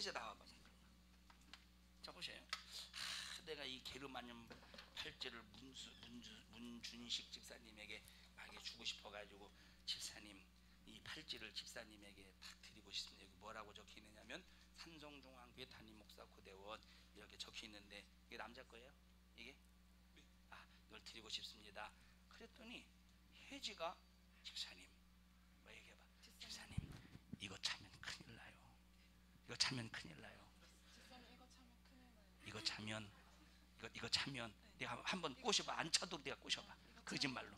해제 나와봐. 자 보세요. 내가 이 게르마늄 팔찌를 문준식 집사님에게 만약에 주고 싶어가지고 집사님 이 팔찌를 집사님에게 딱 드리고 싶습니다. 여기 뭐라고 적혀 있느냐면 산성중앙교회 담임 목사 고대원 이렇게 적혀 있는데 이게 남자 거예요? 이게? 이걸 드리고 싶습니다. 그랬더니 혜지가 집사님 뭐 얘기해봐. 집사님 이거 차면 큰일 나요. 이거 차면 큰일 나요. 이거 차면 내가 한번 꼬셔봐. 안 차도 내가 꼬셔봐. 거짓말로.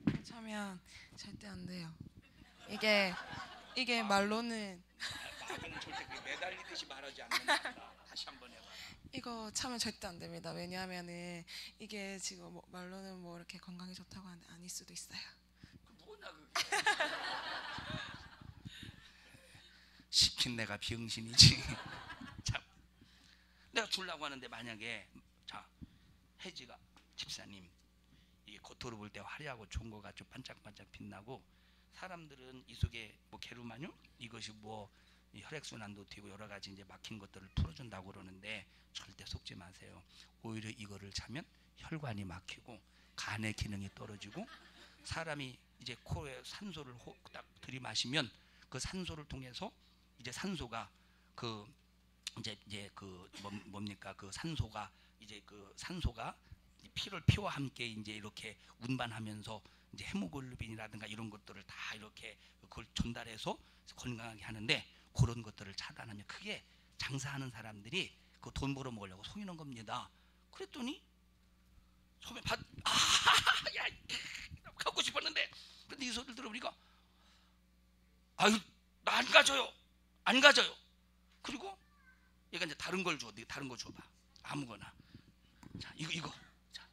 이거 차면 절대 안 돼요. 이게 말로는 마귀는 절대 매달리듯이 말하지 않는다. 다시 한번 해봐. 이거 차면 절대 안 됩니다. 왜냐하면은 이게 지금 말로는 뭐 이렇게 건강에 좋다고 하는데 아닐 수도 있어요. 그 뭐냐 그게. 시킨 내가 병신이지. 자, 내가 주려고 하는데 만약에 자 혜지가 집사님 이게 겉으로 볼 때 화려하고 좋은 거 같죠. 반짝반짝 빛나고 사람들은 이 속에 뭐 게르마늄 이것이 뭐 혈액순환도 되고 여러 가지 이제 막힌 것들을 풀어준다고 그러는데 절대 속지 마세요. 오히려 이거를 차면 혈관이 막히고 간의 기능이 떨어지고 사람이 이제 코에 산소를 딱 들이마시면 그 산소를 통해서 이제 산소가 그 이제 그 뭡니까 그 산소가 이제 그 산소가 피와 함께 이제 이렇게 운반하면서 이제 헤모글로빈이라든가 이런 것들을 다 이렇게 그걸 전달해서 건강하게 하는데 그런 것들을 차단하면 크게 장사하는 사람들이 그 돈 벌어 먹으려고 속이는 겁니다. 그랬더니 소매 야 갖고 싶었는데 근데 이 소리를 들어보니까 아유 나 안 가져요. 그리고 얘가 이제 다른 걸 줘. 다른 거 줘봐. 아무거나. 자 이거 자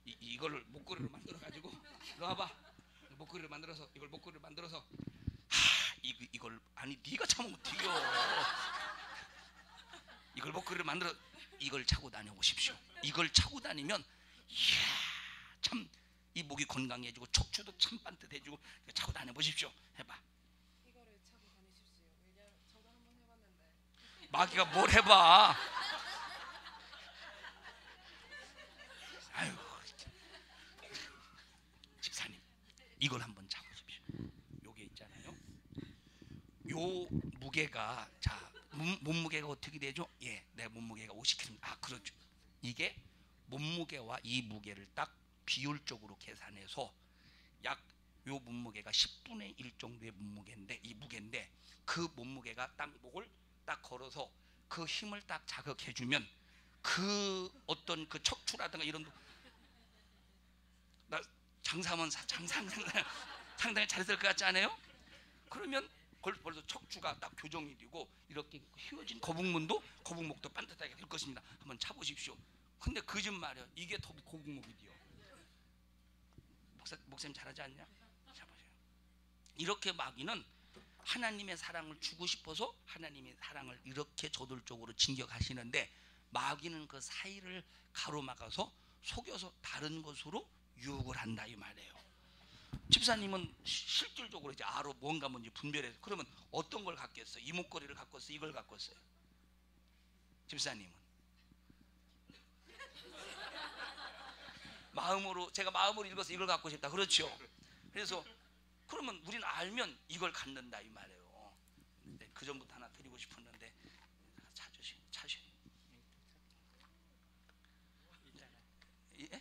이거를 목걸이를 만들어 가지고 이리 와봐. 목걸이를 만들어서 이걸 아니 네가 차면 어떡해요. 이걸 목걸이를 만들어 이걸 차고 다녀보십시오. 이걸 차고 다니면 이야 참 이 목이 건강해지고 척추도 참 반듯해지고 차고 다녀보십시오. 해봐. 이거를 차고 다니십시오. 왜냐면 저도 한번 해봤는데 마귀가 뭘 해봐. 아유 집사님 이걸 한번 잡으십시오. 요게 있잖아요. 요 무게가 자 몸무게가 어떻게 되죠? 예, 내 몸무게가 50kg. 그렇죠. 이게 몸무게와 이 무게를 딱 비율적으로 계산해서 약 요 몸무게가 10분의 1 정도의 몸무게인데 이 무게인데 그 몸무게가 딱 목을 딱 걸어서 그 힘을 딱 자극해주면 그 어떤 그 척추라든가 이런 나 장사하면 상당히 잘했을 것 같지 않아요? 그러면 벌써 척추가 딱 교정이 되고 이렇게 휘어진 거북목도 반듯하게 될 것입니다. 한번 차보십시오. 근데 거짓말이야. 이게 더 거북목이디요. 목사님 잘하지 않냐? 잡으세요. 이렇게 마귀는 하나님의 사랑을 주고 싶어서 하나님의 사랑을 이렇게 저돌적으로 진격하시는데 마귀는 그 사이를 가로막아서 속여서 다른 것으로 유혹을 한다 이 말이에요. 집사님은 실질적으로 이제 알아 뭔가 뭔지 분별해서 그러면 어떤 걸 갖겠어요? 이 목걸이를 갖겠어요? 이걸 갖겠어요? 집사님은 제가 마음으로 읽어서 이걸 갖고 싶다. 그렇죠? 그래서 그러면 우리는 알면 이걸 갖는다 이 말이에요. 근데 그 전부터 하나 드리고 싶었는데 차셔. 예?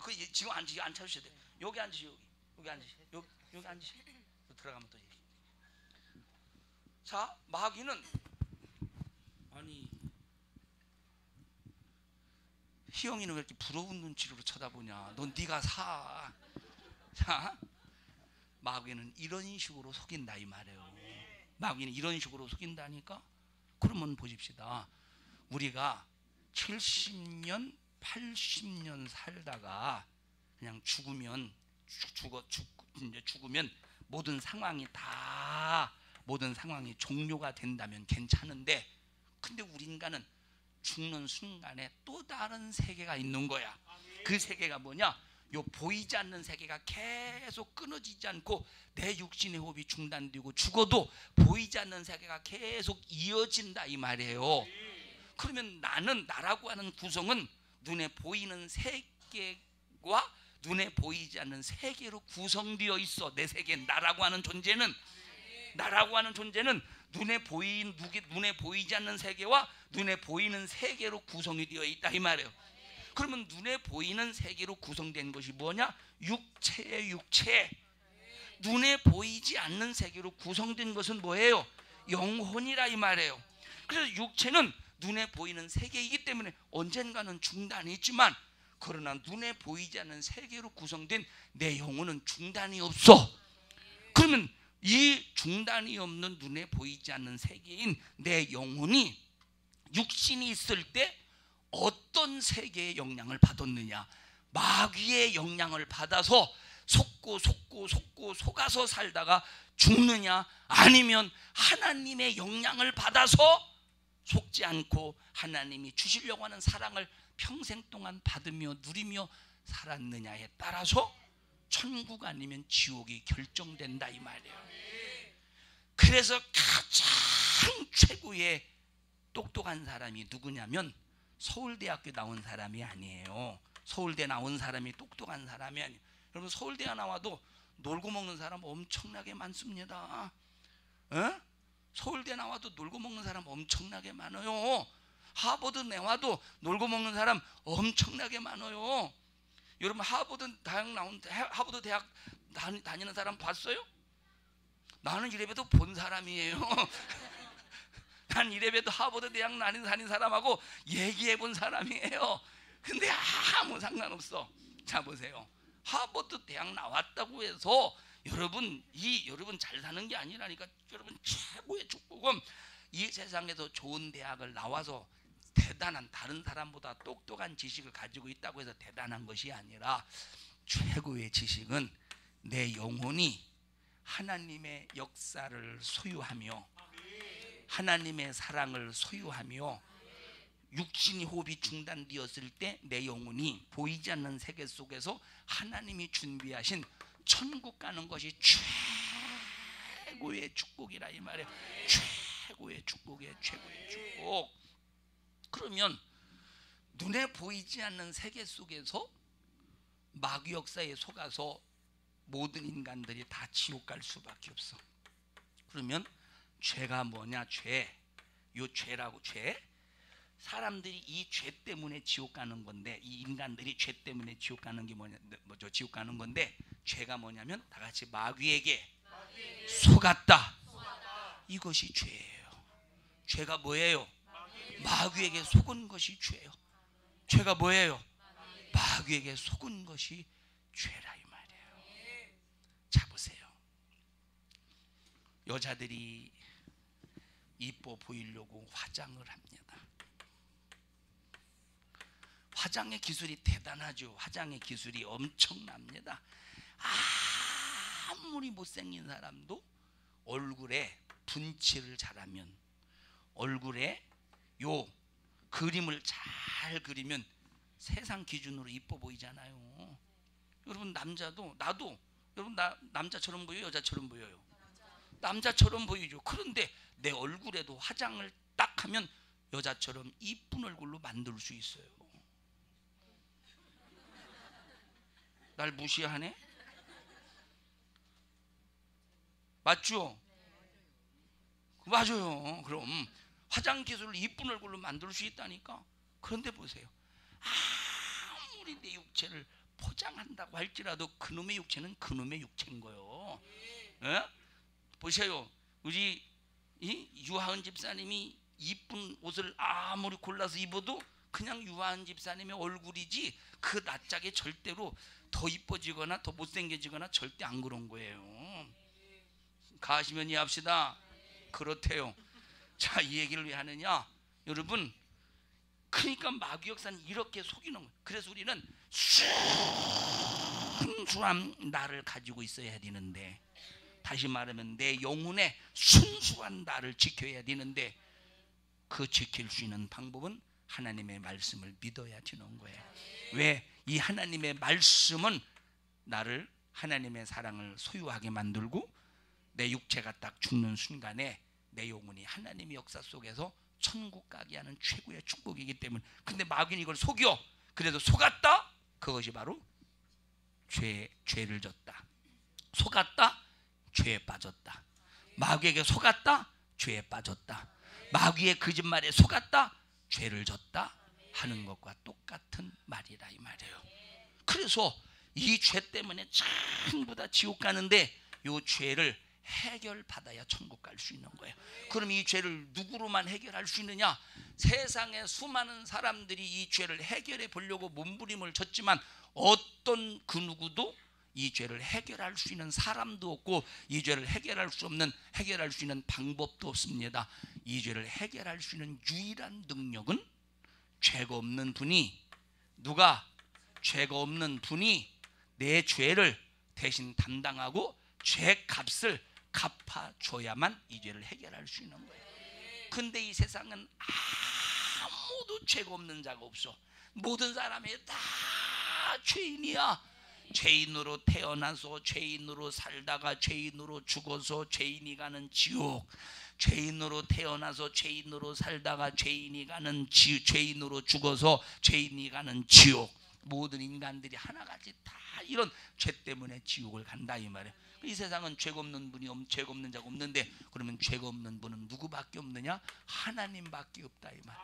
그 지금 안 찾으셔야 돼. 여기 앉으시오. 여기 앉으시오. 들어가면 또 얘기. 자, 마귀는 아니 희영이는 왜 이렇게 부러운 눈치로 쳐다보냐? 넌 네가 사. 자, 마귀는 이런 식으로 속인다 이 말이에요. 마귀는 이런 식으로 속인다니까. 그러면 보십시다. 우리가 70년, 80년 살다가 그냥 죽으면 모든 상황이 종료가 된다면 괜찮은데, 근데 우리 인간은 죽는 순간에 또 다른 세계가 있는 거야. 그 세계가 뭐냐? 요 보이지 않는 세계가 계속 끊어지지 않고 내 육신의 호흡이 중단되고 죽어도 보이지 않는 세계가 계속 이어진다 이 말이에요. 그러면 나라고 하는 구성은 눈에 보이는 세계와 눈에 보이지 않는 세계로 구성되어 있어. 내 세계, 나라고 하는 존재는 눈에 보이지 않는 세계와 눈에 보이는 세계로 구성이 되어 있다 이 말이에요. 그러면 눈에 보이는 세계로 구성된 것이 뭐냐? 육체의 육체. 눈에 보이지 않는 세계로 구성된 것은 뭐예요? 영혼이라 이 말이에요. 그래서 육체는 눈에 보이는 세계이기 때문에 언젠가는 중단이 있지만, 그러나 눈에 보이지 않는 세계로 구성된 내 영혼은 중단이 없어. 그러면 이 중단이 없는 눈에 보이지 않는 세계인 내 영혼이 육신이 있을 때 어떤 세계의 영향을 받았느냐? 마귀의 영향을 받아서 속아서 살다가 죽느냐? 아니면 하나님의 영향을 받아서 속지 않고 하나님이 주시려고 하는 사랑을 평생 동안 받으며 누리며 살았느냐에 따라서 천국 아니면 지옥이 결정된다 이 말이에요. 그래서 가장 최고의 똑똑한 사람이 누구냐면 서울대학교 나온 사람이 아니에요. 서울대 나온 사람이 똑똑한 사람이 아니에요. 여러분, 서울대 나와도 놀고 먹는 사람 엄청나게 많습니다. 서울대 나와도 놀고 먹는 사람 엄청나게 많아요. 하버드 나와도 놀고 먹는 사람 엄청나게 많아요. 여러분, 하버드 대학 다니는 사람 봤어요? 나는 이래봬도 본 사람이에요. 난 이래봬도 하버드 대학 다닌 사람하고 얘기해 본 사람이에요. 근데 아무 상관없어. 자 보세요. 하버드 대학 나왔다고 해서 여러분 잘 사는 게 아니라니까. 여러분, 최고의 축복은 이 세상에서 좋은 대학을 나와서 대단한, 다른 사람보다 똑똑한 지식을 가지고 있다고 해서 대단한 것이 아니라, 최고의 지식은 내 영혼이 하나님의 역사를 소유하며 하나님의 사랑을 소유하며 육신이 호흡이 중단되었을 때 내 영혼이 보이지 않는 세계 속에서 하나님이 준비하신 천국 가는 것이 최고의 축복이라 이 말이에요. 최고의 축복. 그러면 눈에 보이지 않는 세계 속에서 마귀 역사에 속아서 모든 인간들이 다 지옥 갈 수밖에 없어. 그러면 죄가 뭐냐? 죄라고. 사람들이 이 죄 때문에 지옥 가는 건데, 이 인간들이 죄 때문에 지옥 가는 게 뭐죠? 지옥 가는 건데, 죄가 뭐냐면 다 같이 마귀에게 속았다. 이것이 죄예요. 죄가 뭐예요? 마귀에게 속은 것이 죄예요. 죄가 뭐예요? 마귀에게 속은 것이 죄라 이 말이에요. 자 보세요. 여자들이 이뻐 보이려고 화장을 합니다. 화장의 기술이 대단하죠. 화장의 기술이 엄청납니다. 아무리 못생긴 사람도 얼굴에 분칠을 잘하면, 얼굴에 요 그림을 잘 그리면 세상 기준으로 이뻐 보이잖아요. 여러분, 남자도, 나도, 여러분, 나 남자처럼 보여요? 여자처럼 보여요? 남자처럼 보이죠. 그런데 내 얼굴에도 화장을 딱 하면 여자처럼 이쁜 얼굴로 만들 수 있어요. 날 무시하네? 맞죠? 맞아요. 그럼 화장 기술을 이쁜 얼굴로 만들 수 있다니까. 그런데 보세요. 아무리 내 육체를 포장한다고 할지라도 그놈의 육체는 그놈의 육체인 거예요. 보세요. 우리 유하은 집사님이 이쁜 옷을 아무리 골라서 입어도 그냥 유하은 집사님의 얼굴이지 그 낯짝에 절대로 더 이뻐지거나 더 못생겨지거나 절대 안 그런 거예요. 가시면 이해합시다. 그렇대요. 자, 이 얘기를 왜 하느냐? 여러분, 그러니까 마귀 역사는 이렇게 속이는 거예요. 그래서 우리는 순수한 나를 가지고 있어야 되는데, 다시 말하면 내 영혼의 순수한 나를 지켜야 되는데, 그 지킬 수 있는 방법은 하나님의 말씀을 믿어야 되는 거예요. 왜? 이 하나님의 말씀은 나를 하나님의 사랑을 소유하게 만들고 내 육체가 딱 죽는 순간에 내 영혼이 하나님의 역사 속에서 천국 가게 하는 최고의 축복이기 때문에. 근데 마귀는 이걸 속여. 그래도 속았다? 그것이 바로 죄를 졌다. 속았다? 죄에 빠졌다. 마귀에게 속았다? 죄에 빠졌다. 마귀의 거짓말에 속았다? 죄를 졌다 하는 것과 똑같은 말이라 이 말이에요. 그래서 이 죄 때문에 전부 다 지옥 가는데 이 죄를 해결받아야 천국 갈 수 있는 거예요. 그럼 이 죄를 누구로만 해결할 수 있느냐? 세상에 수많은 사람들이 이 죄를 해결해 보려고 몸부림을 쳤지만 어떤 그 누구도 이 죄를 해결할 수 있는 사람도 없고 이 죄를 해결할 수 있는 방법도 없습니다. 이 죄를 해결할 수 있는 유일한 능력은 죄가 없는 분이, 누가? 죄가 없는 분이 내 죄를 대신 담당하고 죄 값을 갚아줘야만 이 죄를 해결할 수 있는 거예요. 근데 이 세상은 아무도 죄가 없는 자가 없어. 모든 사람이 다 죄인이야. 죄인으로 태어나서 죄인으로 살다가 죄인으로 죽어서 죄인이 가는 지옥, 죄인으로 태어나서 죄인으로 살다가 죄인으로 죽어서 죄인이 가는 지옥. 모든 인간들이 하나같이 다 이런 죄 때문에 지옥을 간다 이 말이에요. 이 세상은 죄가 없는 죄가 없는 자가 없는데, 그러면 죄가 없는 분은 누구밖에 없느냐? 하나님밖에 없다 이 말.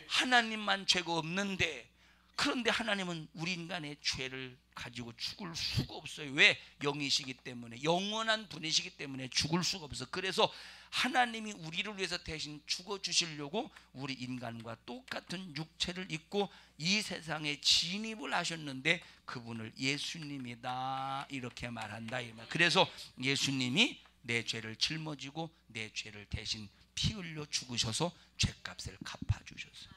하나님만 죄가 없는데, 그런데 하나님은 우리 인간의 죄를 가지고 죽을 수가 없어요. 왜? 영이시기 때문에, 영원한 분이시기 때문에 죽을 수가 없어. 그래서 하나님이 우리를 위해서 대신 죽어주시려고 우리 인간과 똑같은 육체를 입고 이 세상에 진입을 하셨는데 그분을 예수님이다 이렇게 말한다 이 말. 그래서 예수님이 내 죄를 짊어지고 내 죄를 대신 피 흘려 죽으셔서 죄값을 갚아주셨어요.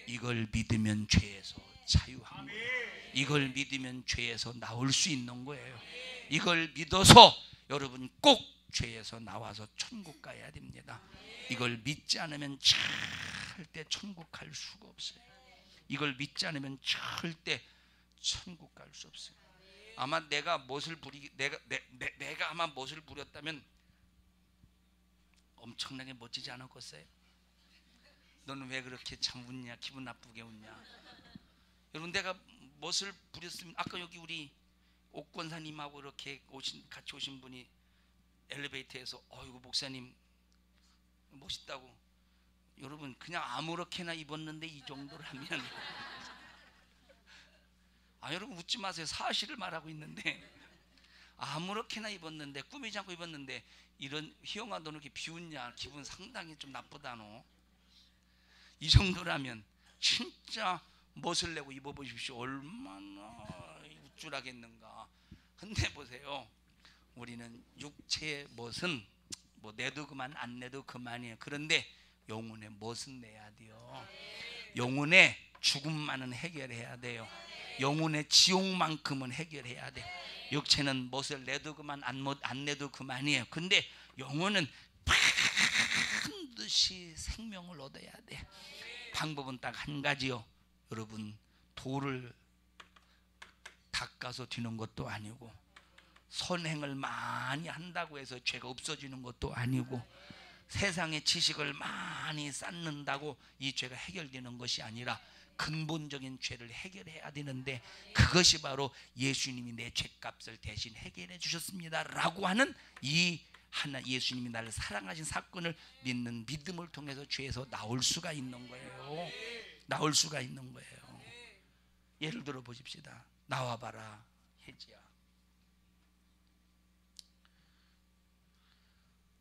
이걸 믿으면 죄에서 자유한 거예요. 이걸 믿으면 죄에서 나올 수 있는 거예요. 이걸 믿어서 여러분 꼭 죄에서 나와서 천국 가야 됩니다. 이걸 믿지 않으면 절대 천국 갈 수가 없어요. 이걸 믿지 않으면 절대 천국 갈 수 없어요. 아마 내가 아마 멋을 부렸다면 엄청나게 멋지지 않았겠어요? 너는 왜 그렇게 참 웃냐? 기분 나쁘게 웃냐? 여러분, 내가 멋을 부렸으면, 아까 여기 우리 옥 권사님하고 이렇게 같이 오신 분이 엘리베이터에서 어이구 목사님 멋있다고. 여러분, 그냥 아무렇게나 입었는데 이 정도라면 여러분 웃지 마세요. 사실을 말하고 있는데 아무렇게나 입었는데, 꾸미지 않고 입었는데, 이런 희영아 너는 이렇게 비웃냐? 기분 상당히 좀 나쁘다 너. 이 정도라면 진짜 멋을 내고 입어보십시오. 얼마나 우쭐하겠는가. 근데 보세요, 우리는 육체의 멋은 뭐 내도 그만 안 내도 그만이에요. 그런데 영혼의 멋은 내야 돼요. 영혼의 죽음만은 해결해야 돼요. 영혼의 지옥만큼은 해결해야 돼. 육체는 멋을 내도 그만 안 내도 그만이에요. 근데 영혼은 반드시 생명을 얻어야 돼. 방법은 딱 한 가지요. 여러분, 돌을 닦아서 뒤는 것도 아니고, 선행을 많이 한다고 해서 죄가 없어지는 것도 아니고, 세상의 지식을 많이 쌓는다고 이 죄가 해결되는 것이 아니라 근본적인 죄를 해결해야 되는데, 그것이 바로 예수님이 내 죄값을 대신 해결해 주셨습니다 라고 하는 이 예수님이 나를 사랑하신 사건을 믿는 믿음을 통해서 죄에서 나올 수가 있는 거예요. 나올 수가 있는 거예요. 예를 들어 보십시다. 나와봐라 혜지야.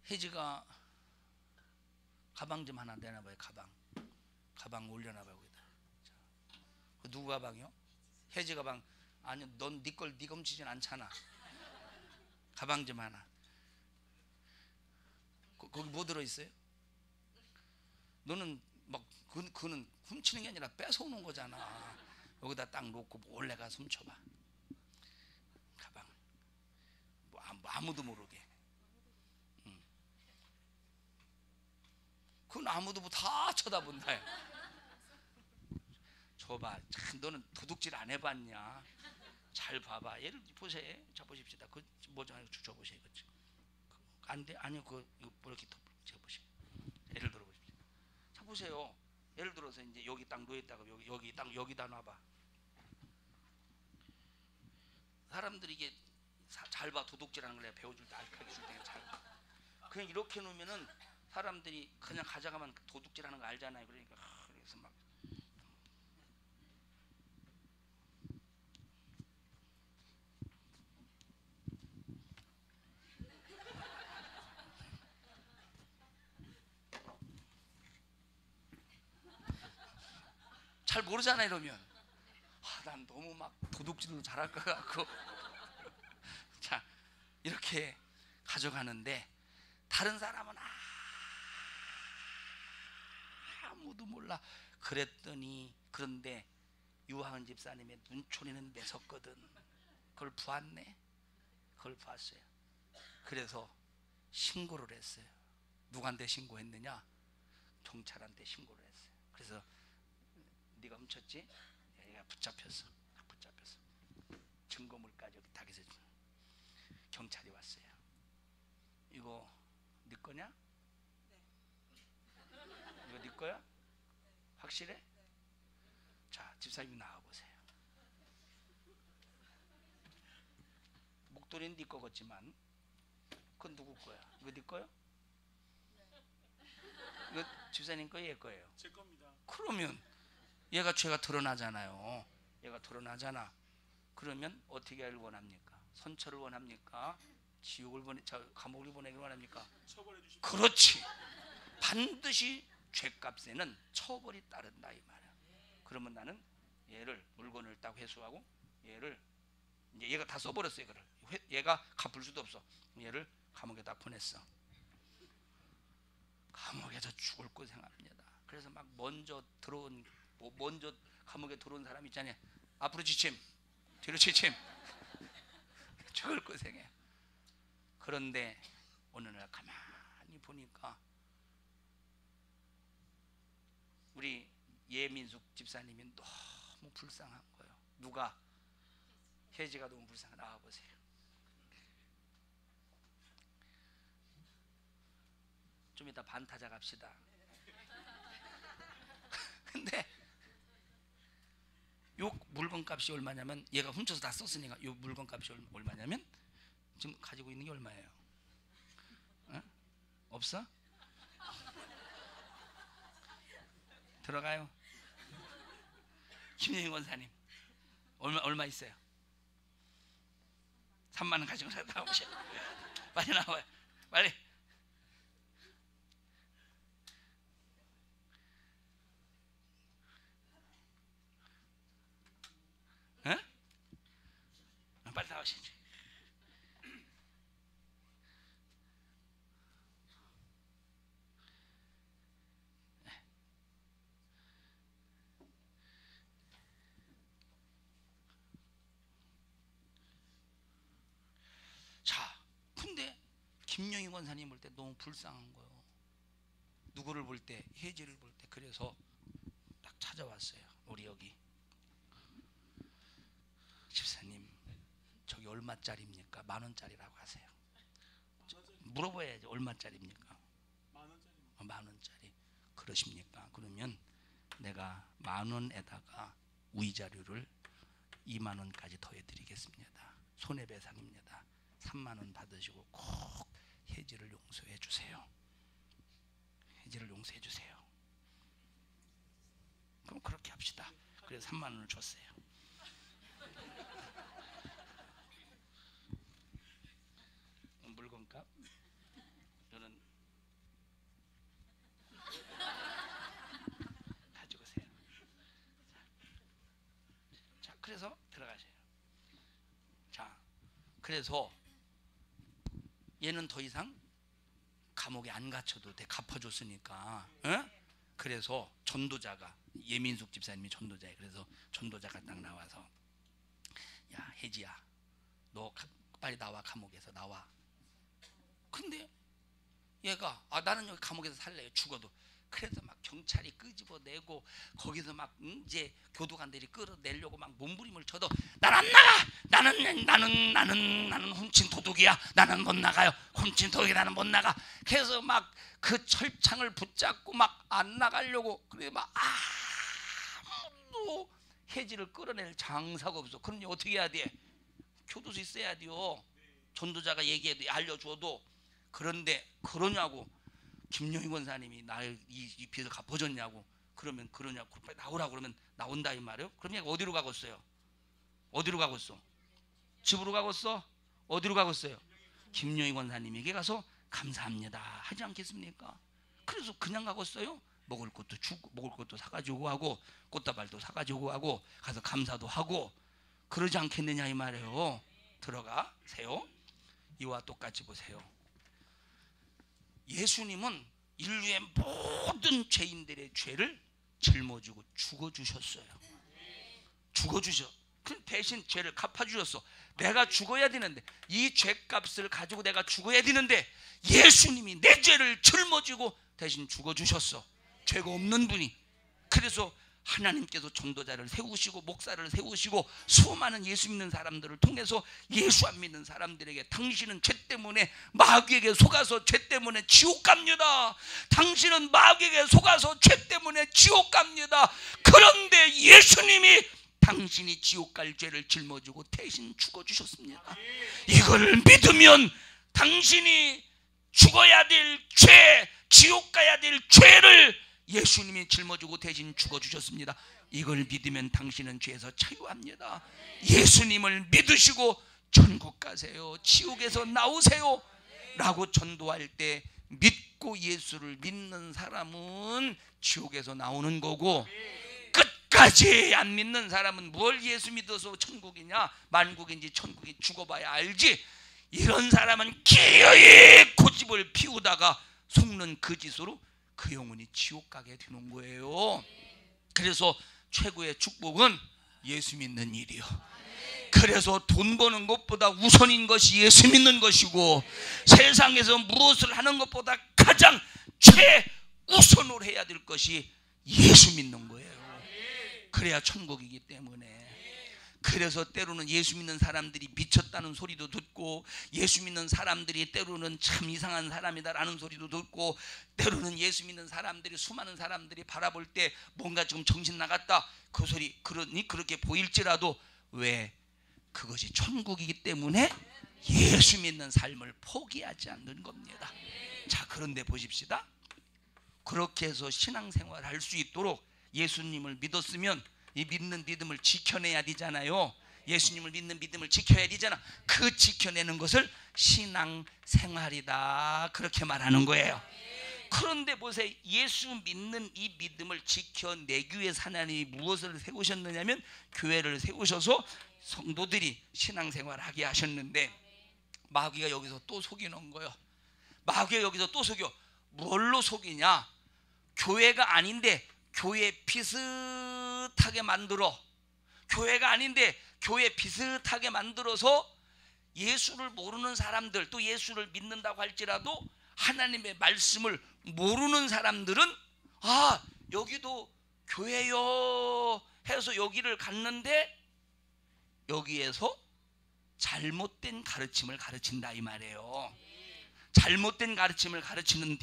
혜지가 가방 좀 하나 내놔봐요. 가방 올려놔봐요. 거기다. 자, 누구 가방이요? 혜지 가방. 아니, 넌 네 걸 네가 훔치진 않잖아. 가방 좀 하나. 거기 뭐 들어있어요? 너는 막 그는 훔치는 게 아니라 뺏어오는 거잖아. 여기다 딱 놓고 몰래 가서 훔쳐봐. 가방. 뭐 아무도 모르게. 그건 아무도 뭐 다 쳐다본다. 줘봐. 참, 너는 도둑질 안 해봤냐? 잘 봐봐. 얘를 보세요. 자 보십시다. 그 뭐죠? 줘보세요. 그치? 안 돼? 아니요. 그 이거 뭐 이렇게 덮어보세요. 예를 들어 보십시오. 자 보세요. 예를 들어서 이제 여기 딱 놓였다가 여기 딱 여기다 놔봐. 사람들이 이게 잘 봐. 도둑질하는 걸 내가 배워줄 때 알까기 줄 때 잘 봐. 그냥 이렇게 놓으면은 사람들이 그냥 가져가면 도둑질하는 거 알잖아요. 그러니까 그래서 막 잘 모르잖아. 이러면 난 너무 막 도둑질도 잘할 것 같고 자 이렇게 가져가는데 다른 사람은 아무도 몰라. 그랬더니 그런데 유하은 집사님의 눈초리는 매섭거든. 그걸 보았네. 그걸 봤어요. 그래서 신고를 했어요. 누구한테 신고했느냐? 경찰한테 신고를 했어요. 그래서 네가 훔쳤지? 얘가 붙잡혔어. 증거물까지 여기 탁에서 경찰이 왔어요. 이거 네 거냐? 네. 이거 네 거야? 네. 확실해? 네. 자, 집사님 나와 보세요. 목도리는 네 거 같지만 그건 누구 거야? 이거 네 거야? 네. 이거 집사님 거 얘 거예요? 제 겁니다. 그러면 얘가 죄가 드러나잖아요. 얘가 드러나잖아. 그러면 어떻게 하길 원합니까? 선처를 원합니까? 지옥을 감옥을 보내기를 원합니까? 처벌해 주십시오. 그렇지. 반드시 죄값에는 처벌이 따른다 이 말이야. 그러면 나는 얘를 물건을 딱 회수하고 얘를 이제 얘가 다 써버렸어요. 그걸 얘가 갚을 수도 없어. 얘를 감옥에 딱 보냈어. 감옥에서 죽을 고생합니다. 그래서 막 먼저 감옥에 들어온 사람 있잖아요. 앞으로 지침, 뒤로 지침. 죽을 고생해. 그런데 어느 날 가만히 보니까 우리 예민숙 집사님이 너무 불쌍한 거예요. 누가? 혜지가 너무 불쌍해. 나와보세요. 좀 이따 반타작 합시다. 근데 요 물건값이 얼마냐면 얘가 훔쳐서 다 썼으니까 요 물건값이 얼마냐면 지금 가지고 있는 게 얼마예요? 어? 없어? 들어가요. 김영희 원사님 얼마 있어요? 3만 원 가지고 나오셔. 빨리 나와요. 빨리. 어? 빨리 나오시지. 자, 근데 김영희 권사님 볼 때 너무 불쌍한 거예요. 누구를 볼 때? 혜지를 볼 때. 그래서 딱 찾아왔어요. 우리 여기 집사님 저기 얼마짜리입니까? 10,000원짜리라고 하세요. 물어봐야지. 얼마짜리입니까? 10,000원짜리. 10,000원짜리. 그러십니까? 그러면 내가 10,000원에다가 위자료를 20,000원까지 더해드리겠습니다. 손해배상입니다. 30,000원 받으시고 꼭 혜지를 용서해 주세요. 혜지를 용서해 주세요. 그럼 그렇게 합시다. 그래서 30,000원을 줬어요. 물건값 저는 가지고 오세요. 자, 그래서 들어가세요. 자, 그래서 얘는 더 이상 감옥에 안 갇혀도 돼. 갚아줬으니까. 어? 그래서 전도자가 예민숙 집사님이 전도자예요. 그래서 전도자가 딱 나와서 야 혜지야 너 빨리 나와. 감옥에서 나와. 근데 얘가 나는 여기 감옥에서 살래요. 죽어도. 그래서 막 경찰이 끄집어내고 거기서 막 이제 교도관들이 끌어내려고 막 몸부림을 쳐도 난 안 나가. 나는 훔친 도둑이야. 나는 못 나가요. 훔친 도둑이 나는 못 나가. 그래서 막 그 철창을 붙잡고 막 안 나가려고 그래 막 아무도 해지를 끌어낼 장사가 없어. 그러니 어떻게 해야 돼? 교도소 있어야 돼요. 전도자가 얘기해도 알려줘도. 그런데 그러냐고. 김용희 권사님이 나의 이 빚을 갚아줬냐고. 그러면 그러냐고. 빨리 나오라고 그러면 나온다 이 말이에요. 그럼 얘가 어디로 가겠어요? 어디로 가겠어? 집으로 가겠어? 어디로 가겠어요? 김용희 권사님에게 가서 감사합니다 하지 않겠습니까? 그래서 그냥 가겠어요? 먹을 것도 주고 먹을 것도 사가지고 하고 꽃다발도 사가지고 하고 가서 감사도 하고 그러지 않겠느냐 이 말이에요. 들어가세요. 이와 똑같이 보세요. 예수님은 인류의 모든 죄인들의 죄를 짊어지고 죽어주셨어요. 죽어주셔. 그 대신 죄를 갚아주셨어. 내가 죽어야 되는데 이 죄값을 가지고 내가 죽어야 되는데 예수님이 내 죄를 짊어지고 대신 죽어주셨어. 죄가 없는 분이. 그래서 하나님께서 전도자를 세우시고 목사를 세우시고 수많은 예수 믿는 사람들을 통해서 예수 안 믿는 사람들에게 당신은 죄 때문에 마귀에게 속아서 죄 때문에 지옥 갑니다. 당신은 마귀에게 속아서 죄 때문에 지옥 갑니다. 그런데 예수님이 당신이 지옥 갈 죄를 짊어지고 대신 죽어주셨습니다. 이걸 믿으면 당신이 죽어야 될 죄, 지옥 가야 될 죄를 예수님이 짊어지고 대신 죽어주셨습니다. 이걸 믿으면 당신은 죄에서 자유합니다. 예수님을 믿으시고 천국 가세요. 지옥에서 나오세요 라고 전도할 때 믿고 예수를 믿는 사람은 지옥에서 나오는 거고 끝까지 안 믿는 사람은 뭘 예수 믿어서 천국이냐 만국인지 천국이 죽어봐야 알지. 이런 사람은 기어이 고집을 피우다가 속는 거짓으로 그 영혼이 지옥 가게 되는 거예요. 그래서 최고의 축복은 예수 믿는 일이요. 그래서 돈 버는 것보다 우선인 것이 예수 믿는 것이고 세상에서 무엇을 하는 것보다 가장 최우선으로 해야 될 것이 예수 믿는 거예요. 그래야 천국이기 때문에. 그래서 때로는 예수 믿는 사람들이 미쳤다는 소리도 듣고 예수 믿는 사람들이 때로는 참 이상한 사람이다라는 소리도 듣고 때로는 예수 믿는 사람들이 수많은 사람들이 바라볼 때 뭔가 좀 정신 나갔다 그 소리 그러니 그렇게 보일지라도 왜 그것이 천국이기 때문에 예수 믿는 삶을 포기하지 않는 겁니다. 자, 그런데 보십시다. 그렇게 해서 신앙생활을 할 수 있도록 예수님을 믿었으면 이 믿는 믿음을 지켜내야 되잖아요. 예수님을 믿는 믿음을 지켜야 되잖아. 그 지켜내는 것을 신앙생활이다 그렇게 말하는 거예요. 그런데 보세요. 예수 믿는 이 믿음을 지켜내기 위해서 하나님이 무엇을 세우셨느냐면 교회를 세우셔서 성도들이 신앙생활을 하게 하셨는데 마귀가 여기서 또 속이는 거예요. 마귀가 여기서 또 속여. 뭘로 속이냐. 교회가 아닌데 교회 비슷하게 만들어. 교회가 아닌데 교회 비슷하게 만들어서 예수를 모르는 사람들 또 예수를 믿는다고 할지라도 하나님의 말씀을 모르는 사람들은 아 여기도 교회요 해서 여기를 갔는데 여기에서 잘못된 가르침을 가르친다 이 말이에요. 잘못된 가르침을 가르치는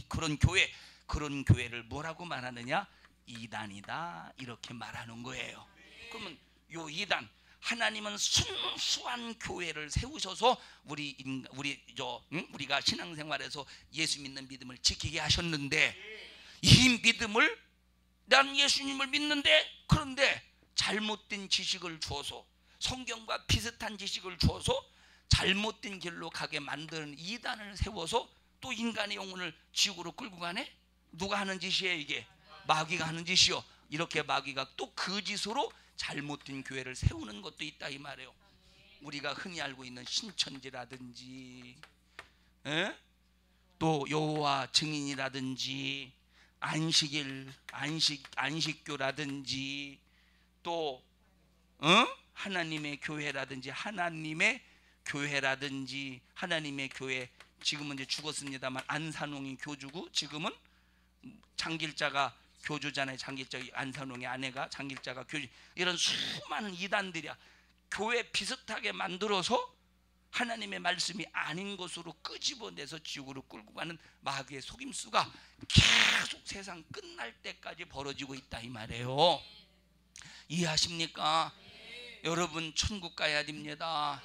그런 교회를 뭐라고 말하느냐? 이단이다 이렇게 말하는 거예요. 그러면 요 이단 하나님은 순수한 교회를 세우셔서 우리가 신앙생활에서 예수 믿는 믿음을 지키게 하셨는데 이 믿음을 난 예수님을 믿는데 그런데 잘못된 지식을 주어서 성경과 비슷한 지식을 주어서 잘못된 길로 가게 만드는 이단을 세워서 또 인간의 영혼을 지옥으로 끌고 가네? 누가 하는 짓이에요 이게? 마귀가 하는 짓이요. 이렇게 마귀가 또 그 짓으로 잘못된 교회를 세우는 것도 있다 이 말이에요. 우리가 흔히 알고 있는 신천지라든지 또 여호와 증인이라든지 안식교라든지 또 하나님의 교회라든지 하나님의 교회 지금은 이제 죽었습니다만 안산홍이 교주고 지금은 장길자가 교주잖아요. 장길자 안산홍의 아내가 장길자가 교주. 이런 수많은 이단들이야. 교회 비슷하게 만들어서 하나님의 말씀이 아닌 것으로 끄집어내서 지옥으로 끌고 가는 마귀의 속임수가 계속 세상 끝날 때까지 벌어지고 있다 이 말이에요. 이해하십니까? 여러분 천국 가야 됩니다.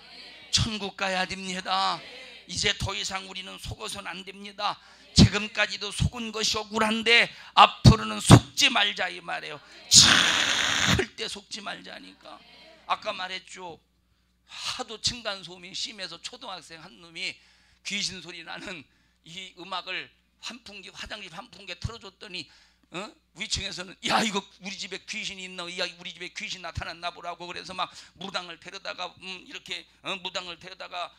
천국 가야 됩니다. 이제 더 이상 우리는 속어서는 안 됩니다. 지금까지도 속은 것이 억울한데 앞으로는 속지 말자 이 말이에요. 절대 속지 말자니까. 아까 말했죠. 하도 층간소음이 심해서 초등학생 한 놈이 귀신 소리 나는 이 음악을 화장실 환풍기에 틀어줬더니 위층에서는 야 이거 우리 집에 귀신이 있나, 야 우리 집에 귀신 나타났나 보라고 그래서 막 무당을 데려다가 이렇게 무당을 데려다가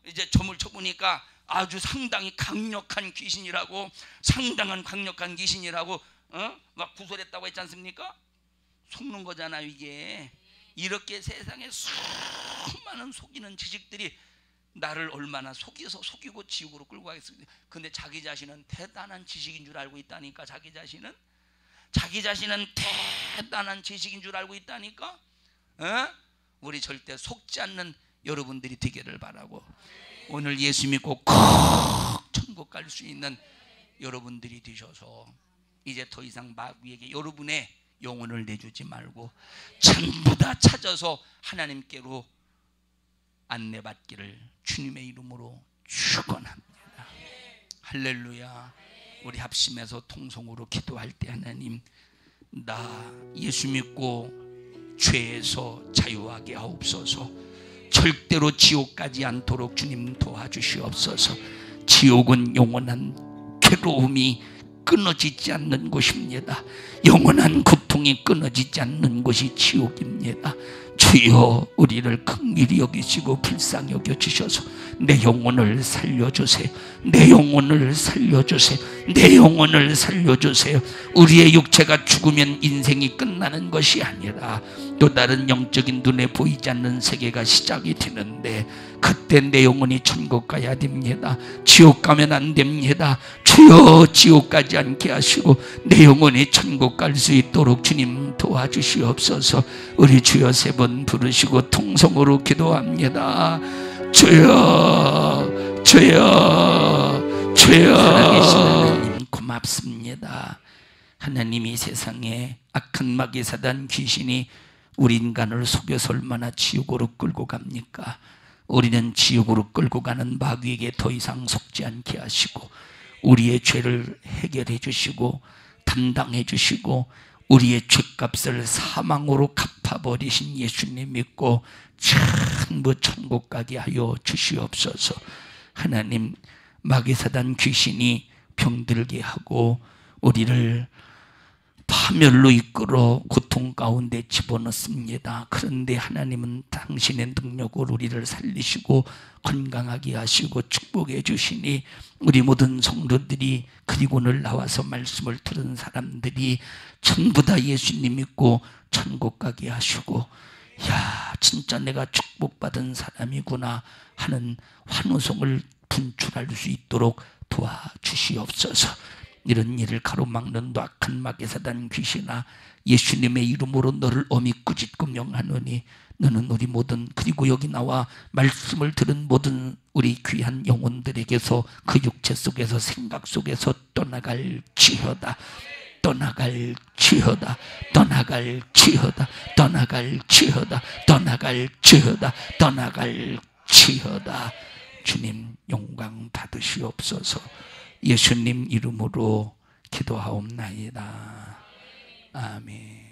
이제 점을 쳐보니까 아주 상당히 강력한 귀신이라고, 상당한 강력한 귀신이라고 막 구설했다고 했지 않습니까? 속는 거잖아요 이게. 이렇게 세상에 수많은 속이는 지식들이 나를 얼마나 속이고 지옥으로 끌고 가겠습니까? 근데 자기 자신은 대단한 지식인 줄 알고 있다니까. 자기 자신은 대단한 지식인 줄 알고 있다니까. 우리 절대 속지 않는 여러분들이 되기를 바라고, 오늘 예수 믿고 꼭 천국 갈 수 있는 여러분들이 되셔서 이제 더 이상 마귀에게 여러분의 영혼을 내주지 말고 전부 다 찾아서 하나님께로 안내받기를 주님의 이름으로 축원합니다. 할렐루야. 우리 합심해서 통성으로 기도할 때 하나님, 나 예수 믿고 죄에서 자유하게 하옵소서. 절대로 지옥 가지 않도록 주님 도와주시옵소서. 지옥은 영원한 괴로움이 끊어지지 않는 곳입니다. 영원한 고통이 끊어지지 않는 곳이 지옥입니다. 주여 우리를 긍휼히 여기시고 불쌍히 여겨주셔서 내 영혼을 살려주세요. 내 영혼을 살려주세요. 내 영혼을 살려주세요. 우리의 육체가 죽으면 인생이 끝나는 것이 아니라 또 다른 영적인 눈에 보이지 않는 세계가 시작이 되는데, 그때 내 영혼이 천국 가야 됩니다. 지옥 가면 안 됩니다. 주여 지옥 가지 않게 하시고 내 영혼이 천국 갈 수 있도록 주님 도와주시옵소서. 우리 주여 세 번 부르시고 통성으로 기도합니다. 주여 주여 주여. 살아계신 하나님 고맙습니다. 하나님이 세상에 악한 마귀 사단 귀신이 우리 인간을 속여서 얼마나 지옥으로 끌고 갑니까? 우리는 지옥으로 끌고 가는 마귀에게 더 이상 속지 않게 하시고 우리의 죄를 해결해 주시고 담당해 주시고 우리의 죄값을 사망으로 갚아버리신 예수님 믿고 전부 천국 가게 하여 주시옵소서. 하나님, 마귀사단 귀신이 병들게 하고 우리를 파멸로 이끌어 고통 가운데 집어넣습니다. 그런데 하나님은 당신의 능력으로 우리를 살리시고 건강하게 하시고 축복해 주시니 우리 모든 성도들이, 그리고 오늘 나와서 말씀을 들은 사람들이 전부 다 예수님 믿고 천국 가게 하시고, 야 진짜 내가 축복받은 사람이구나 하는 환호성을 분출할 수 있도록 도와주시옵소서. 이런 일을 가로막는 악한 마귀사단 귀신아, 예수님의 이름으로 너를 엄히 꾸짖고 명하노니 너는 우리 모든, 그리고 여기 나와 말씀을 들은 모든 우리 귀한 영혼들에게서 그 육체 속에서 생각 속에서 떠나갈 지어다. 떠나갈 지어다. 떠나갈 지어다. 떠나갈 지어다. 떠나갈 지어다. 떠나갈 지어다. 주님 영광 받으시옵소서. 예수님 이름으로 기도하옵나이다. 아멘.